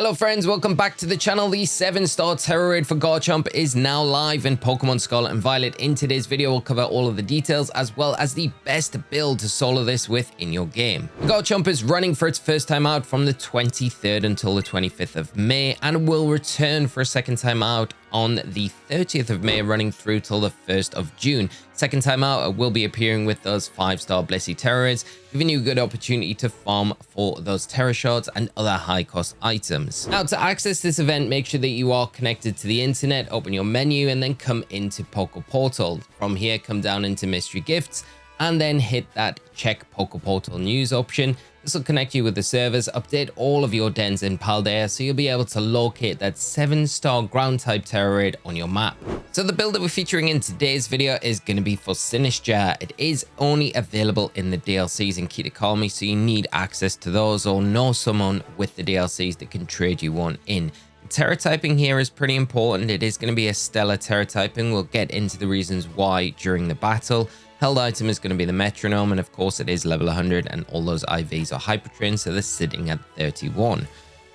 Hello friends, welcome back to the channel. The 7-star Tera raid for Garchomp is now live in Pokemon Scarlet and Violet. In today's video, we'll cover all of the details as well as the best build to solo this with in your game. Garchomp is running for its first time out from the 23rd until the 25th of May and will return for a second time out on the 30th of May, running through till the 1st of June. Second time out, it will be appearing with those 5-star Blissey Tera raids, giving you a good opportunity to farm for those Tera shards and other high-cost items. Now, to access this event, make sure that you are connected to the internet, open your menu, and then come into Poke Portal. From here, come down into Mystery Gifts, and then hit that Check Poke Portal News option. This will connect you with the servers, update all of your dens in Paldea, so you'll be able to locate that 7-star ground type Tera raid on your map. So the build that we're featuring in today's video is going to be for Sinistcha. It is only available in the DLCs in Kitakami, so you need access to those or know someone with the DLCs that can trade you one in. Tera typing here is pretty important. It is going to be a stellar Tera typing. We'll get into the reasons why during the battle. Held item is going to be the Metronome, and of course it is level 100 and all those IVs are hyper trained, so they're sitting at 31.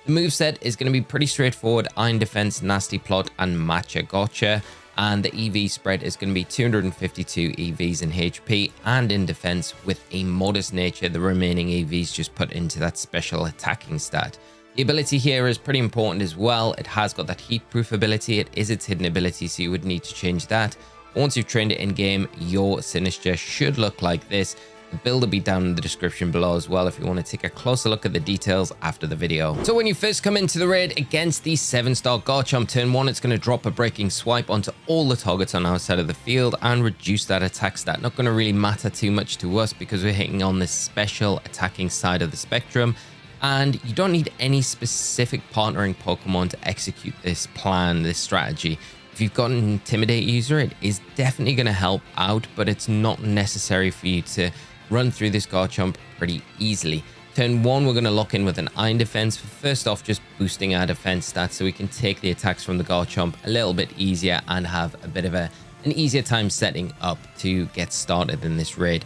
The moveset is going to be pretty straightforward: Iron Defense, Nasty Plot, and Matcha Gotcha. And the EV spread is going to be 252 EVs in HP and in defense, with a modest nature. The remaining EVs just put into that special attacking stat. The ability here is pretty important as well. It has got that Heatproof ability. It is its hidden ability, so you would need to change that. Once you've trained it in game, your Sinistcha should look like this. The build will be down in the description below as well if you want to take a closer look at the details after the video. So when you first come into the raid against the 7-star Garchomp, turn 1, it's going to drop a breaking swipe onto all the targets on our side of the field and reduce that attack stat. Not going to really matter too much to us because we're hitting on this special attacking side of the spectrum. And you don't need any specific partnering Pokemon to execute this plan, this strategy. If you've got an Intimidate user, it is definitely going to help out, but it's not necessary for you to run through this Garchomp pretty easily. Turn 1, we're going to lock in with an Iron Defense. First off, just boosting our defense stats so we can take the attacks from the Garchomp a little bit easier and have a bit of an easier time setting up to get started in this raid.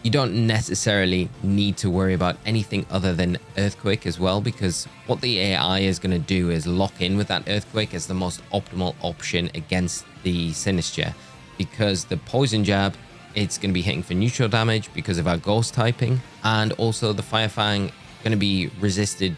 You don't necessarily need to worry about anything other than Earthquake as well, because what the AI is going to do is lock in with that Earthquake as the most optimal option against the Sinistcha, because the Poison Jab, it's going to be hitting for neutral damage because of our Ghost typing, and also the Fire Fang going to be resisted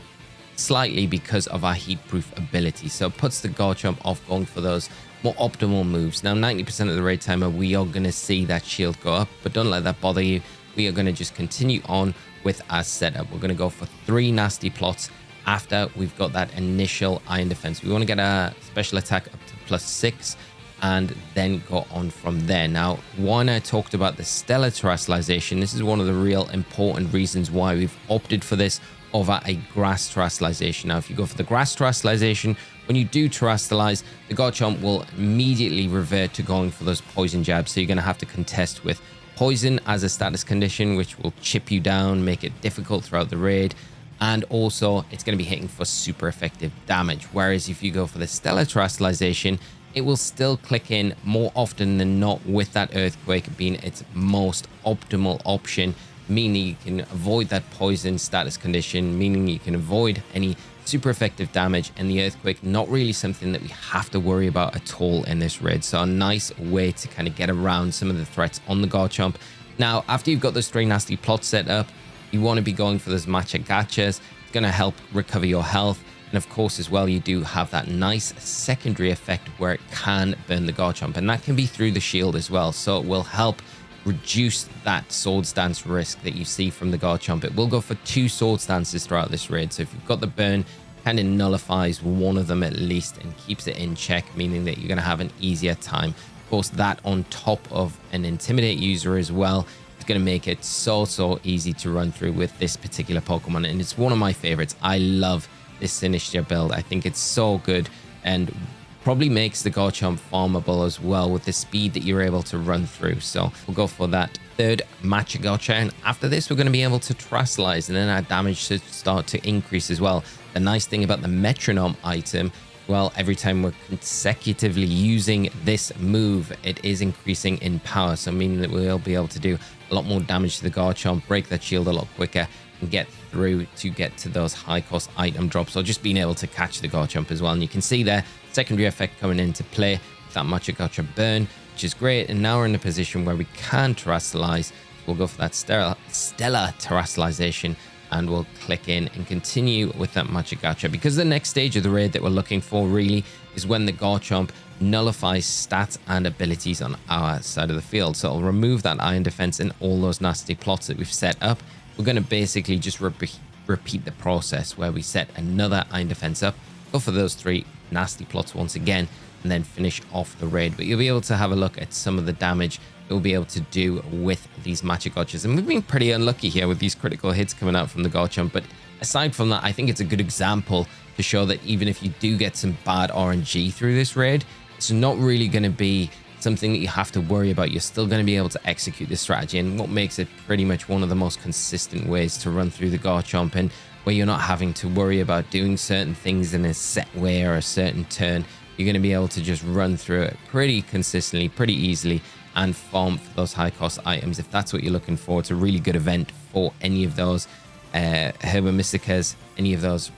slightly because of our Heatproof ability, so it puts the Garchomp off going for those more optimal moves. Now 90% of the raid timer, we are going to see that shield go up, but don't let that bother you. We are going to just continue on with our setup. We're going to go for 3 Nasty Plots after we've got that initial Iron Defense. We want to get our special attack up to +6 and then go on from there. Now, when I talked about the Stellar Terastallization, this is one of the real important reasons why we've opted for this over a Grass Terastallization. Now, if you go for the Grass Terastallization, when you do Terastallize, the Garchomp will immediately revert to going for those Poison Jabs, so you're going to have to contest with Poison as a status condition, which will chip you down, make it difficult throughout the raid, and also it's going to be hitting for super effective damage. Whereas if you go for the Stellar Terastallization, it will still click in more often than not, with that Earthquake being its most optimal option, meaning you can avoid that Poison status condition, meaning you can avoid any super effective damage, and the Earthquake not really something that we have to worry about at all in this raid. So a nice way to kind of get around some of the threats on the Garchomp. Now, after you've got those 3 Nasty Plots set up, you want to be going for those Matcha Gotchas. It's going to help recover your health, and of course as well, you do have that nice secondary effect where it can burn the Garchomp, and that can be through the shield as well, so it will help reduce that Swords Dance risk that you see from the Garchomp. It will go for 2 Swords Dances throughout this raid, so if you've got the burn, kind of nullifies one of them at least and keeps it in check, meaning that you're going to have an easier time. Of course, that on top of an Intimidate user as well is going to make it so easy to run through with this particular Pokemon, and it's one of my favorites. I love this Sinistcha build. I think it's so good and probably makes the Garchomp farmable as well with the speed that you're able to run through. So we'll go for that 3rd Matcha Gotcha, and after this we're going to be able to Terastallize, and then our damage should start to increase as well. The nice thing about the Metronome item well, every time we're consecutively using this move, it is increasing in power. So meaning that we'll be able to do a lot more damage to the Garchomp, break that shield a lot quicker, and get through to get to those high cost item drops, or just being able to catch the Garchomp as well. And you can see there, secondary effect coming into play, that Matcha Gotcha burn, which is great. And now we're in a position where we can terastallize. We'll go for that stellar terastallization, and we'll click in and continue with that Matcha Gotcha, because the next stage of the raid that we're looking for really is when the Garchomp nullifies stats and abilities on our side of the field. So it'll remove that iron defense and all those nasty plots that we've set up. We're going to basically just repeat the process where we set another iron defense up, go for those 3 nasty plots once again, and then finish off the raid. But you'll be able to have a look at some of the damage we'll be able to do with these Matcha Gotchas. And we've been pretty unlucky here with these critical hits coming out from the Garchomp. But aside from that, I think it's a good example to show that even if you do get some bad RNG through this raid, it's not really going to be something that you have to worry about. You're still going to be able to execute this strategy, and what makes it pretty much one of the most consistent ways to run through the Garchomp, and where you're not having to worry about doing certain things in a set way or a certain turn. You're going to be able to just run through it pretty consistently, pretty easily, and farm for those high cost items if that's what you're looking for. It's a really good event for any of those Herba Mysticas, any of those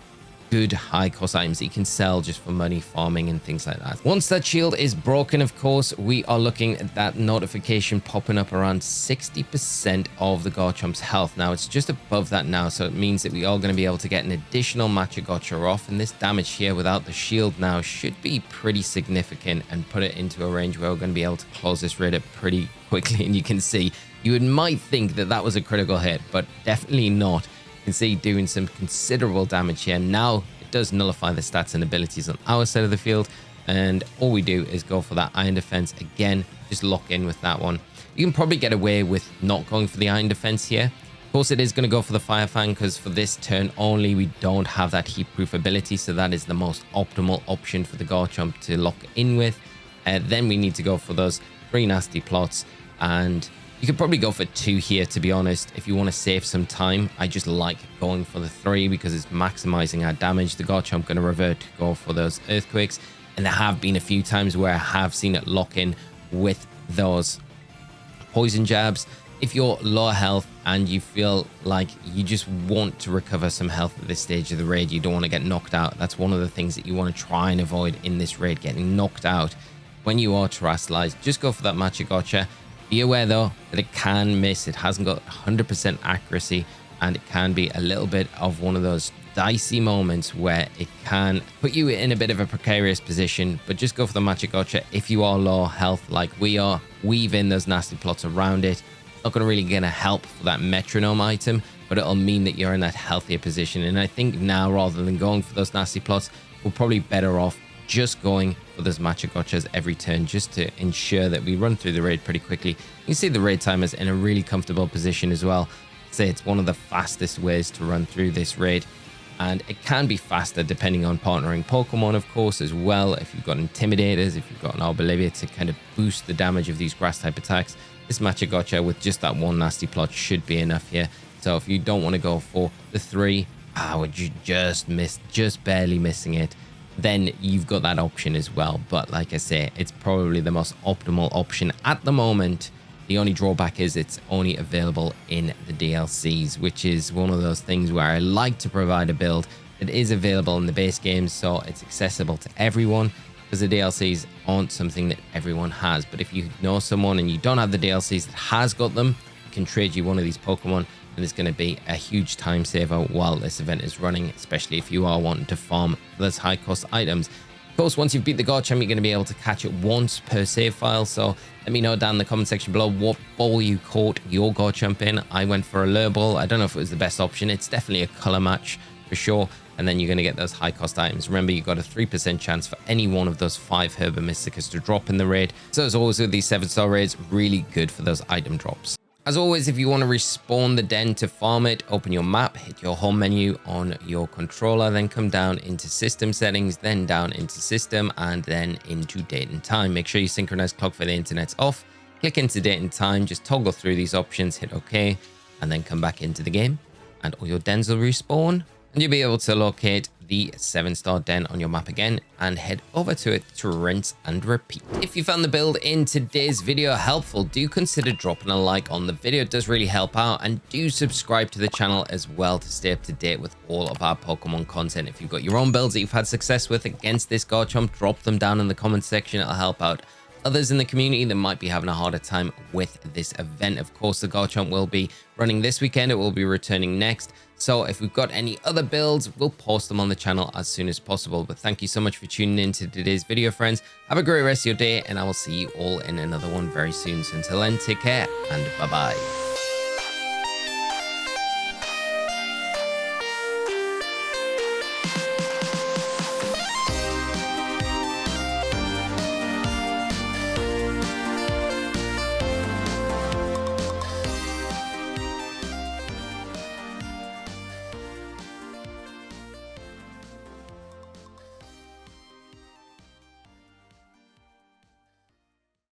good high cost items that you can sell just for money farming and things like that. Once that shield is broken, of course, we are looking at that notification popping up around 60% of the Garchomp's health. Now it's just above that now, so it means that we are going to be able to get an additional Matcha Gotcha off, and this damage here without the shield now should be pretty significant and put it into a range where we're going to be able to close this raid up pretty quickly. And you can see, you might think that that was a critical hit, but definitely not. You can see doing some considerable damage here. Now it does nullify the stats and abilities on our side of the field, and all we do is go for that iron defense again. Just lock in with that one. You can probably get away with not going for the iron defense here. Of course, it is going to go for the Fire Fang, because for this turn only we don't have that Heatproof ability, so that is the most optimal option for the Garchomp to lock in with. Then we need to go for those 3 nasty plots, and you could probably go for 2 here, to be honest, if you want to save some time. I just like going for the 3 because it's maximizing our damage. The Garchomp going to revert to go for those earthquakes, and there have been a few times where I have seen it lock in with those poison jabs. If you're low health and you feel like you just want to recover some health at this stage of the raid, you don't want to get knocked out. That's one of the things that you want to try and avoid in this raid, getting knocked out. When you are terastallized, just go for that Matcha Gotcha. Be aware though that it can miss. It hasn't got 100% accuracy, and it can be a little bit of one of those dicey moments where it can put you in a bit of a precarious position. But just go for the Matcha Gotcha. If you are low health like we are, weave in those nasty plots around it. Not going to really gonna help for that metronome item, but it'll mean that you're in that healthier position. And I think now, rather than going for those nasty plots, we're probably better off just going for those Matcha Gotchas every turn, just to ensure that we run through the raid pretty quickly. You can see the raid timers in a really comfortable position as well. I'd say it's one of the fastest ways to run through this raid, and it can be faster depending on partnering Pokemon, of course, as well. If you've got Intimidators, if you've got an Arboliva to kind of boost the damage of these grass type attacks, this Matcha Gotcha with just that 1 nasty plot should be enough here. So if you don't want to go for the 3, would you just barely missing it, then you've got that option as well. But like I say, it's probably the most optimal option at the moment. The only drawback is it's only available in the DLCs, which is one of those things where I like to provide a build that is available in the base game, so it's accessible to everyone, because the DLCs aren't something that everyone has. But if you know someone and you don't have the DLCs that has got them, I can trade you one of these Pokemon, and it's going to be a huge time saver while this event is running, especially if you are wanting to farm those high cost items. Of course, once you've beat the Garchomp, you're going to be able to catch it once per save file. So let me know down in the comment section below what ball you caught your Garchomp in. I went for a lure ball. I don't know if it was the best option. It's definitely a color match for sure. And then you're going to get those high cost items. Remember, you've got a 3% chance for any one of those 5 Herba Mysticas to drop in the raid. So as always with these 7-star raids, really good for those item drops. As always, if you want to respawn the den to farm it, open your map, hit your home menu on your controller, then come down into system settings, then down into system, and then into date and time. Make sure you synchronize clock for the internet's off. Click into date and time, just toggle through these options, hit OK, and then come back into the game, and all your dens will respawn. And you'll be able to locate the 7-star den on your map again and head over to it to rinse and repeat. If you found the build in today's video helpful, do consider dropping a like on the video. It does really help out, and do subscribe to the channel as well to stay up to date with all of our Pokemon content. If you've got your own builds that you've had success with against this Garchomp, drop them down in the comment section. It'll help out others in the community that might be having a harder time with this event. Of course, the Garchomp will be running this weekend. It will be returning next. So if we've got any other builds, we'll post them on the channel as soon as possible. But thank you so much for tuning in to today's video, friends. Have a great rest of your day, and I will see you all in another one very soon. So until then, take care and bye-bye.